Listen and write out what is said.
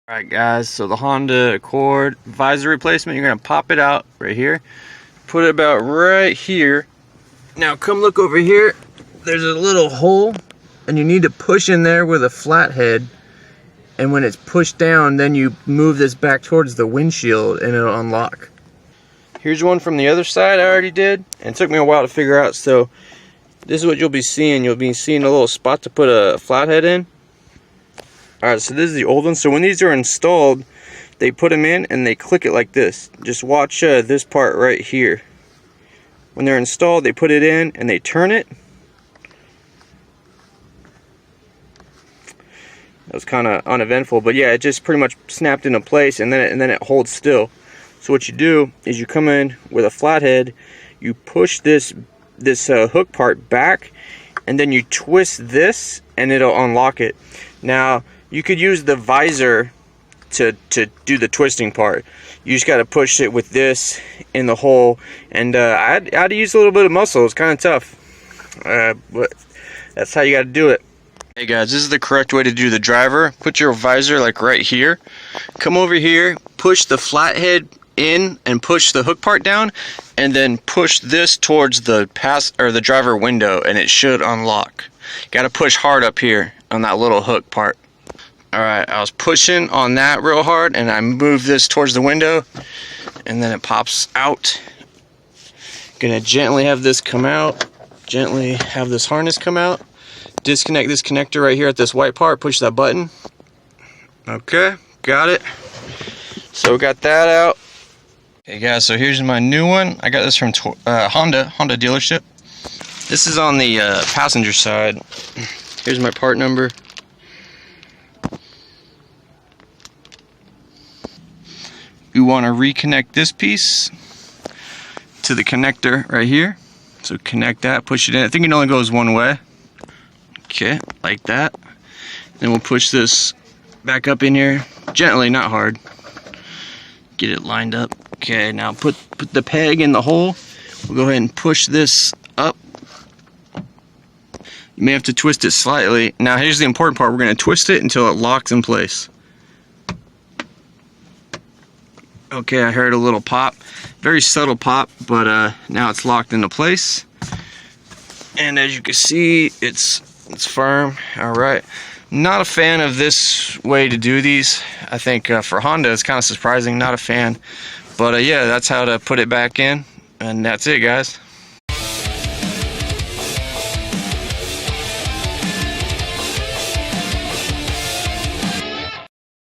Alright guys, so the Honda Accord visor replacement, you're going to pop it out right here, put it about right here. Now come look over here, there's a little hole and you need to push in there with a flathead, and when it's pushed down then you move this back towards the windshield and it'll unlock. Here's one from the other side I already did, and it took me a while to figure out, so this is what you'll be seeing. You'll be seeing a little spot to put a flathead in. Alright, so this is the old one. So when these are installed, they put them in and they click it like this. Just watch this part right here. When they're installed, they put it in and they turn it. That was kind of uneventful, but yeah, it just pretty much snapped into place, and then it holds still. So what you do is you come in with a flathead, you push this hook part back, and then you twist this and it'll unlock it. Now you could use the visor to do the twisting part. You just got to push it with this in the hole, and I had to use a little bit of muscle. It's kind of tough, but that's how you got to do it. Hey guys, this is the correct way to do the driver. Put your visor like right here, come over here, push the flathead in and push the hook part down, and then push this towards the the driver window, and it should unlock. You got to push hard up here on that little hook part. Alright, I was pushing on that real hard, and I moved this towards the window, and then it pops out. Gonna gently have this come out, gently have this harness come out, disconnect this connector right here at this white part, push that button. Okay, got it. So we got that out. Okay guys, so here's my new one. I got this from Honda dealership. This is on the passenger side. Here's my part number. You want to reconnect this piece to the connector right here. So connect that, push it in. I think it only goes one way. Okay, like that. Then we'll push this back up in here, gently, not hard. Get it lined up. Okay, now put the peg in the hole. We'll go ahead and push this up. You may have to twist it slightly. Now here's the important part. We're going to twist it until it locks in place. Okay, I heard a little pop. Very subtle pop, but now it's locked into place. And as you can see, it's firm. Alright. Not a fan of this way to do these. I think for Honda it's kind of surprising. Not a fan. But yeah, that's how to put it back in. And that's it, guys.